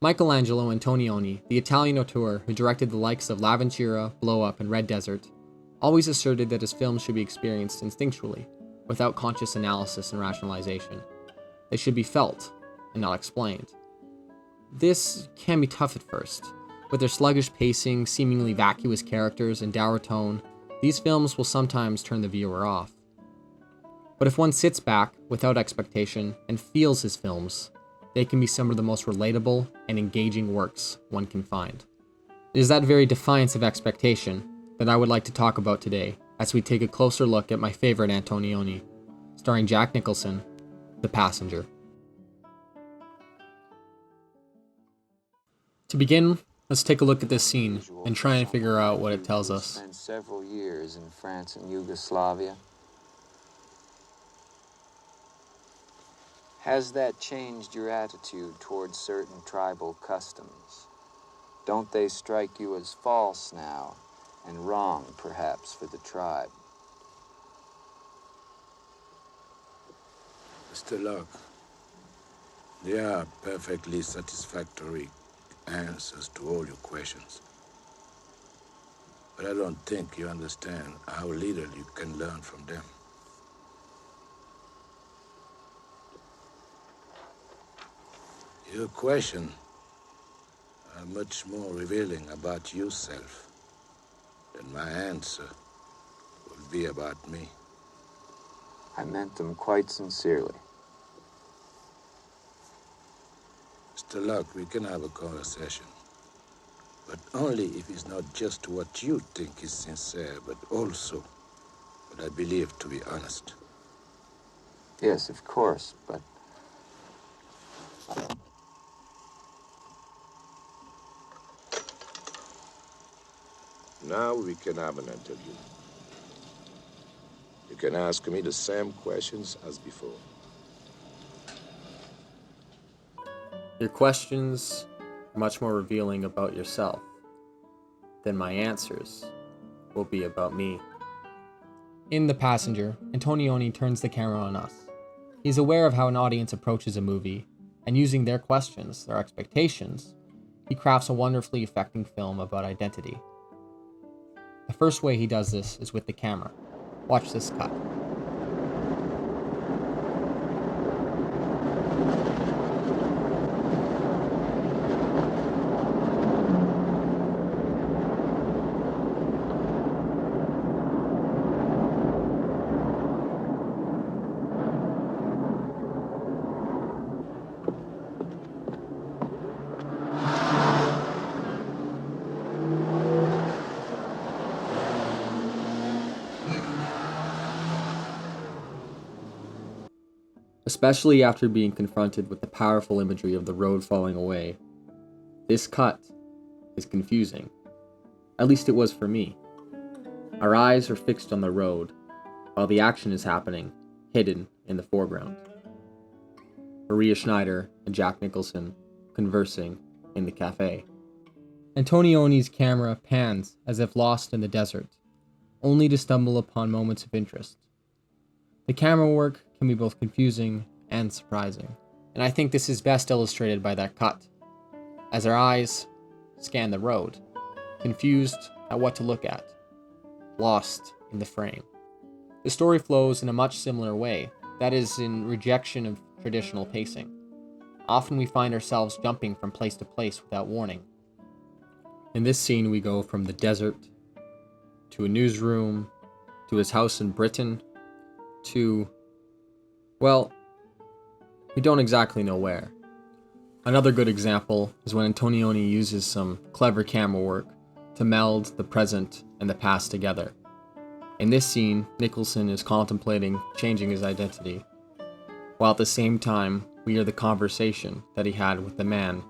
Michelangelo Antonioni, the Italian auteur who directed the likes of La Ventura, Blow Up, and Red Desert, always asserted that his films should be experienced instinctually, without conscious analysis and rationalization. They should be felt, and not explained. This can be tough at first. With their sluggish pacing, seemingly vacuous characters, and dour tone, these films will sometimes turn the viewer off. But if one sits back, without expectation, and feels his films, they can be some of the most relatable and engaging works one can find. It is that very defiance of expectation that I would like to talk about today as we take a closer look at my favorite Antonioni, starring Jack Nicholson, The Passenger. To begin, let's take a look at this scene and try and figure out what it tells us. Spent several years in France and Yugoslavia. Has that changed your attitude towards certain tribal customs? Don't they strike you as false now, and wrong, perhaps, for the tribe? Mr. Locke, there are perfectly satisfactory answers to all your questions. But I don't think you understand how little you can learn from them. Your questions are much more revealing about yourself than my answer will be about me. I meant them quite sincerely. Mr. Locke, we can have a conversation, but only if it's not just what you think is sincere, but also what I believe to be honest. Yes, of course, but... Now we can have an interview. You can ask me the same questions as before. Your questions are much more revealing about yourself than my answers will be about me. In The Passenger, Antonioni turns the camera on us. He's aware of how an audience approaches a movie, and using their questions, their expectations, he crafts a wonderfully affecting film about identity. The first way he does this is with the camera. Watch this cut. Especially after being confronted with the powerful imagery of the road falling away, this cut is confusing. At least it was for me. Our eyes are fixed on the road, while the action is happening, hidden in the foreground. Maria Shneider and Jack Nicholson conversing in the cafe. Antonioni's camera pans as if lost in the desert, only to stumble upon moments of interest. The camera work can be both confusing and surprising, and I think this is best illustrated by that cut, as our eyes scan the road, confused at what to look at, lost in the frame. The story flows in a much similar way, that is, in rejection of traditional pacing. Often we find ourselves jumping from place to place without warning. In this scene we go from the desert, to a newsroom, to his house in Britain, to, well, we don't exactly know where. Another good example is when Antonioni uses some clever camera work to meld the present and the past together. In this scene, Nicholson is contemplating changing his identity, while at the same time we hear the conversation that he had with the man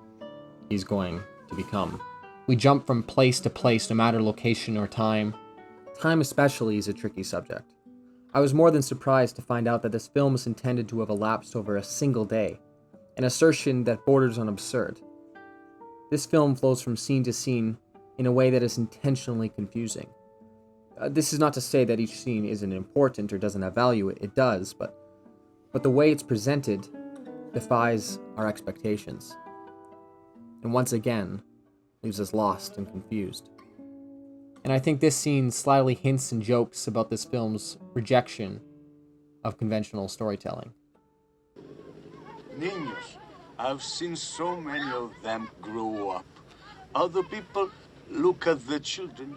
he's going to become. We jump from place to place no matter location or time. Time especially is a tricky subject. I was more than surprised to find out that this film is intended to have elapsed over a single day, an assertion that borders on absurd. This film flows from scene to scene in a way that is intentionally confusing. This is not to say that each scene isn't important or doesn't have value, it does, but the way it's presented defies our expectations. and once again leaves us lost and confused. And I think this scene slyly hints and jokes about this film's rejection of conventional storytelling. Niños, I've seen so many of them grow up. Other people look at the children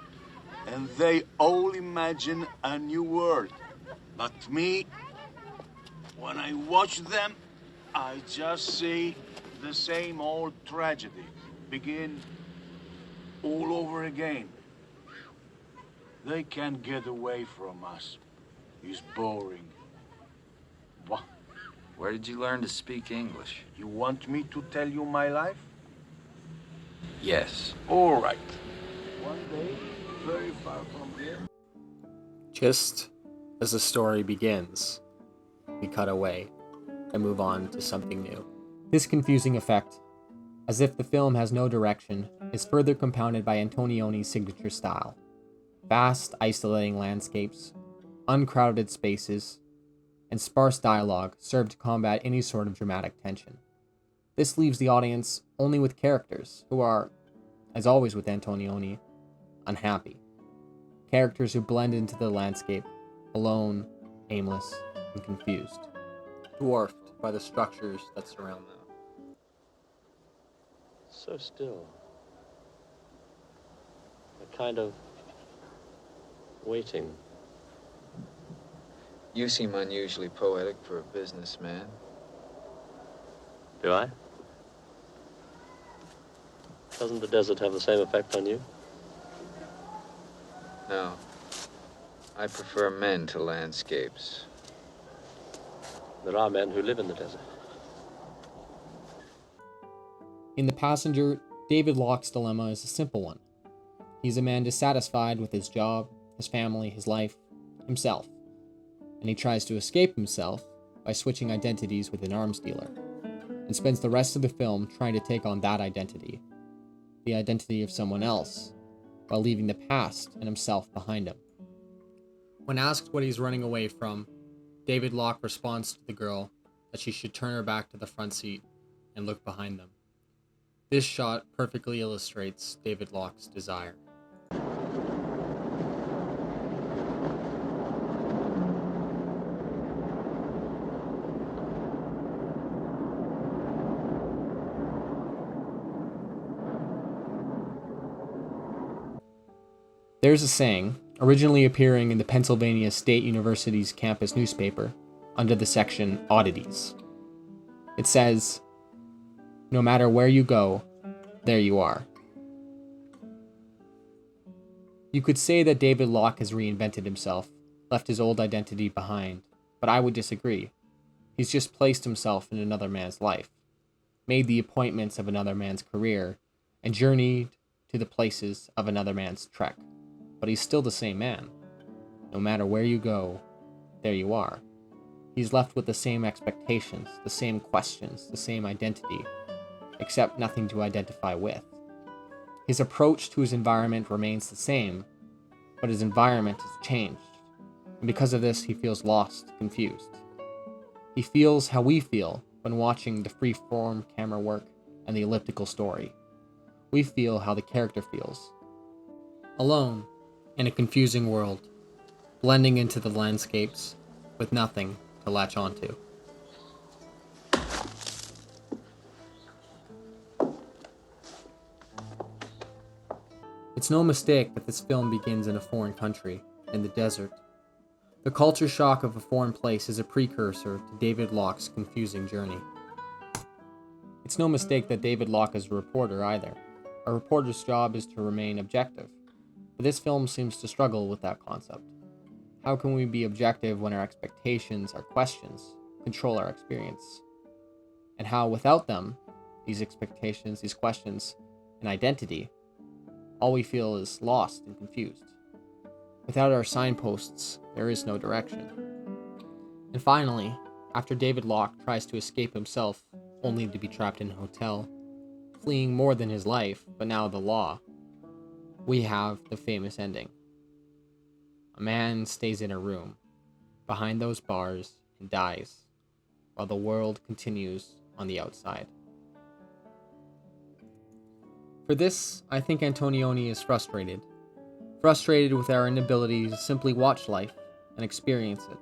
and they all imagine a new world. But me, when I watch them, I just see the same old tragedy begin all over again. They can't get away from us. It's boring. What? Where did you learn to speak English? You want me to tell you my life? Yes. All right. One day, very far from here. Just as the story begins, we cut away and move on to something new. This confusing effect, as if the film has no direction, is further compounded by Antonioni's signature style. Vast, isolating landscapes, uncrowded spaces, and sparse dialogue serve to combat any sort of dramatic tension. This leaves the audience only with characters who are, as always with Antonioni, unhappy. Characters who blend into the landscape, alone, aimless, and confused, dwarfed by the structures that surround them. So still. A kind of waiting. You seem unusually poetic for a businessman. Do I? Doesn't the desert have the same effect on you? No. I prefer men to landscapes. There are men who live in the desert. In The Passenger, David Locke's dilemma is a simple one. He's a man dissatisfied with his job, his family, his life, himself. And he tries to escape himself by switching identities with an arms dealer, and spends the rest of the film trying to take on that identity, the identity of someone else, while leaving the past and himself behind him. When asked what he's running away from, David Locke responds to the girl that she should turn her back to the front seat and look behind them. This shot perfectly illustrates David Locke's desire. There's a saying, originally appearing in the Pennsylvania State University's campus newspaper, under the section Oddities. It says, "No matter where you go, there you are." You could say that David Locke has reinvented himself, left his old identity behind, but I would disagree. He's just placed himself in another man's life, made the appointments of another man's career, and journeyed to the places of another man's trek. But he's still the same man. No matter where you go, there you are. He's left with the same expectations, the same questions, the same identity, except nothing to identify with. His approach to his environment remains the same, but his environment has changed, and because of this, he feels lost, confused. He feels how we feel when watching the free-form camera work and the elliptical story. We feel how the character feels. Alone, in a confusing world, blending into the landscapes with nothing to latch onto. It's no mistake that this film begins in a foreign country, in the desert. The culture shock of a foreign place is a precursor to David Locke's confusing journey. It's no mistake that David Locke is a reporter either. A reporter's job is to remain objective. But this film seems to struggle with that concept. How can we be objective when our expectations, our questions, control our experience? And how, without them, these expectations, these questions, and identity, all we feel is lost and confused. Without our signposts, there is no direction. And finally, after David Locke tries to escape himself, only to be trapped in a hotel, fleeing more than his life, but now the law, we have the famous ending. A man stays in a room, behind those bars, and dies, while the world continues on the outside. For this, I think Antonioni is frustrated. Frustrated with our inability to simply watch life and experience it,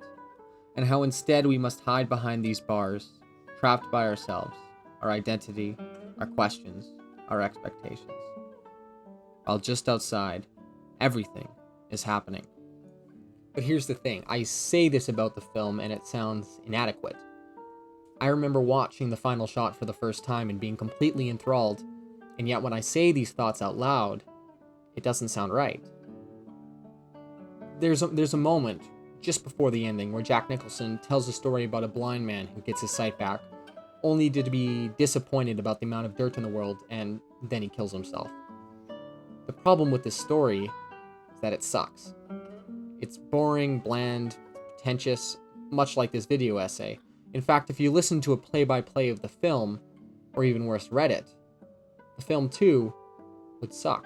and how instead we must hide behind these bars, trapped by ourselves, our identity, our questions, our expectations. While just outside, everything is happening. But here's the thing, I say this about the film and it sounds inadequate. I remember watching the final shot for the first time and being completely enthralled, and yet when I say these thoughts out loud, it doesn't sound right. There's a moment just before the ending where Jack Nicholson tells a story about a blind man who gets his sight back, only to be disappointed about the amount of dirt in the world, and then he kills himself. The problem with this story is that it sucks. It's boring, bland, pretentious, much like this video essay. In fact, if you listen to a play-by-play of the film, or even worse, read it, the film too would suck.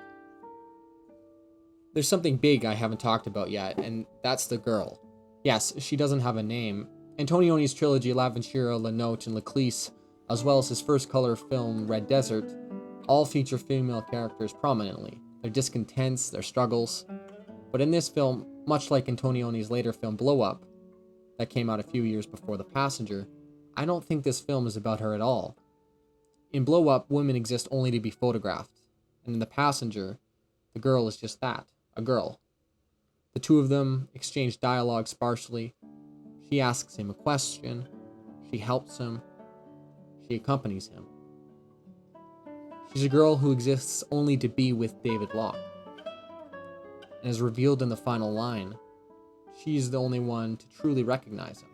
There's something big I haven't talked about yet, and that's the girl. Yes, she doesn't have a name. Antonioni's trilogy L'Avventura, La Notte, and L'Eclisse, as well as his first color film Red Desert, all feature female characters prominently. Their discontents, their struggles. But in this film, much like Antonioni's later film Blow Up, that came out a few years before The Passenger, I don't think this film is about her at all. In Blow Up, women exist only to be photographed, and in The Passenger, the girl is just that, a girl. The two of them exchange dialogue sparsely. She asks him a question, she helps him, she accompanies him. She's a girl who exists only to be with David Locke. And as revealed in the final line, she's the only one to truly recognize him,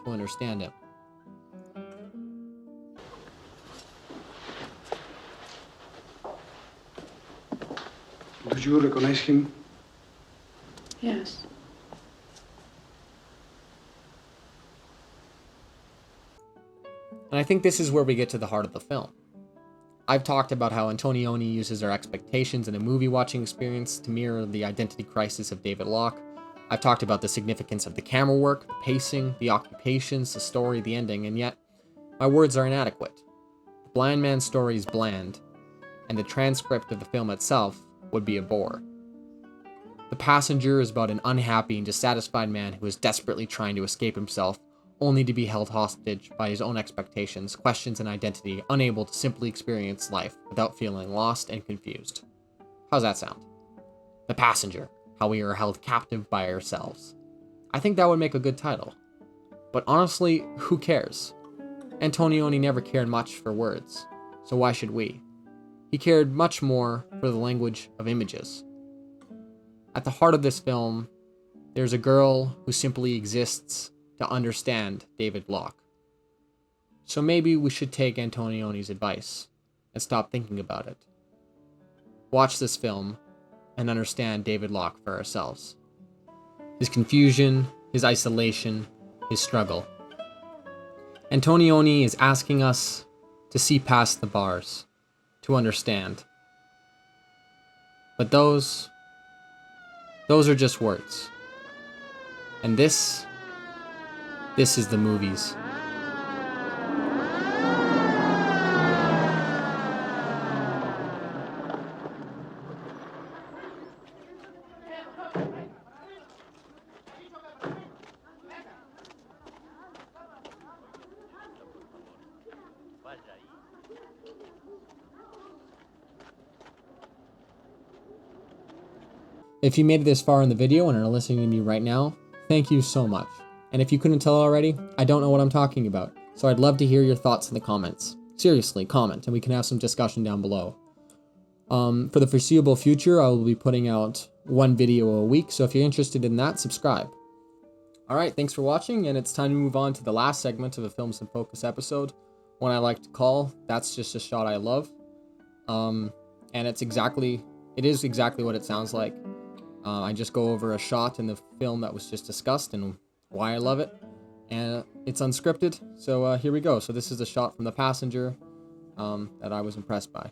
to understand him. Do you recognize him? Yes. And I think this is where we get to the heart of the film. I've talked about how Antonioni uses our expectations in a movie watching experience to mirror the identity crisis of David Locke. I've talked about the significance of the camera work, the pacing, the occupations, the story, the ending, and yet my words are inadequate. The blind man's story is bland, and the transcript of the film itself would be a bore. The Passenger is about an unhappy and dissatisfied man who is desperately trying to escape himself, only to be held hostage by his own expectations, questions, and identity, unable to simply experience life without feeling lost and confused. How's that sound? The Passenger, how we are held captive by ourselves. I think that would make a good title. But honestly, who cares? Antonioni never cared much for words, so why should we? He cared much more for the language of images. At the heart of this film, there's a girl who simply exists to understand David Locke. So maybe we should take Antonioni's advice and stop thinking about it. Watch this film and understand David Locke for ourselves. His confusion, his isolation, his struggle. Antonioni is asking us to see past the bars, to understand. But those are just words. And this is the movies. If you made it this far in the video and are listening to me right now, thank you so much. And if you couldn't tell already, I don't know what I'm talking about, so I'd love to hear your thoughts in the comments. Seriously, comment, and we can have some discussion down below. For the foreseeable future, I will be putting out one video a week, so if you're interested in that, subscribe. Alright, thanks for watching, and it's time to move on to the last segment of the Films in Focus episode, one I like to call, That's Just a Shot I Love. And it is exactly what it sounds like. I just go over a shot in the film that was just discussed and why I love it. And it's unscripted, so here we go. So this is a shot from The Passenger that I was impressed by.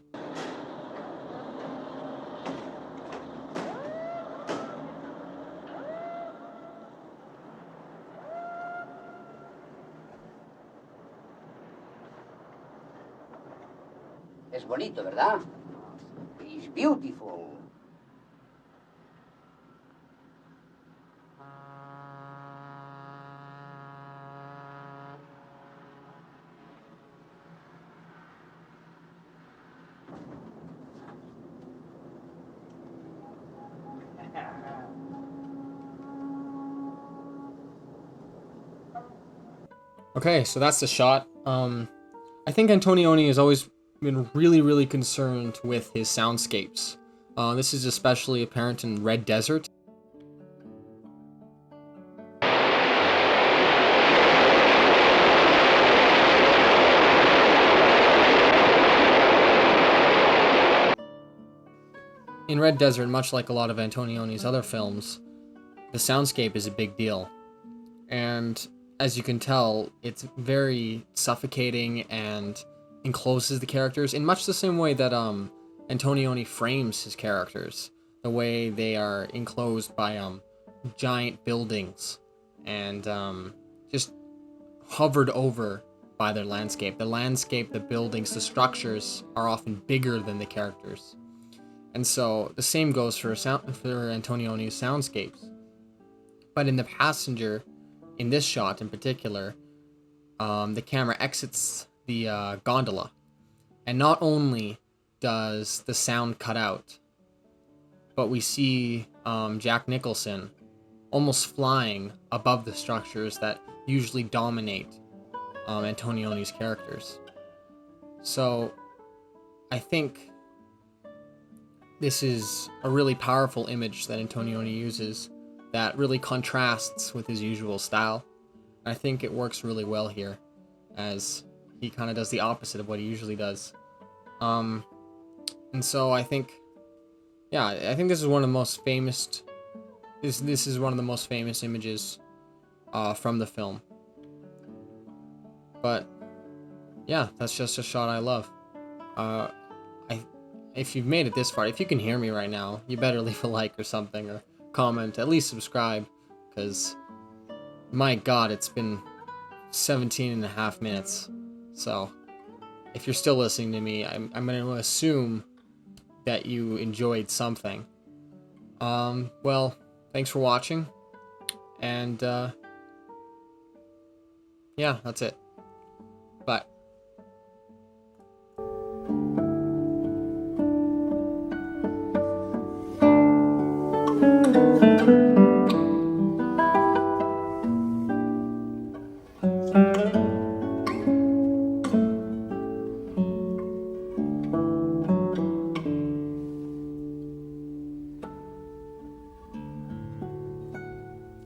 Es bonito, ¿verdad? is beautiful. Okay, so that's the shot. I think Antonioni has always been really concerned with his soundscapes. This is especially apparent in Red Desert. In Red Desert, much like a lot of Antonioni's other films, the soundscape is a big deal. And as you can tell, it's very suffocating and encloses the characters in much the same way that Antonioni frames his characters. The way they are enclosed by giant buildings and just hovered over by their landscape. The landscape, the buildings, the structures are often bigger than the characters. And so the same goes for Antonioni's soundscapes. But in The Passenger, in this shot in particular, the camera exits the gondola. And not only does the sound cut out, but we see Jack Nicholson almost flying above the structures that usually dominate Antonioni's characters. So I think this is a really powerful image that Antonioni uses that really contrasts with his usual style. I think it works really well here, as he kind of does the opposite of what he usually does. And so I think, yeah, I think this is one of the most famous. This is one of the most famous images from the film. But yeah, that's just a shot I love. If you've made it this far, if you can hear me right now, you better leave a like or something, or comment, at least subscribe, because my god, it's been 17 and a half minutes. So if you're still listening to me, I'm going to assume that you enjoyed something. Well, thanks for watching, and yeah, that's it.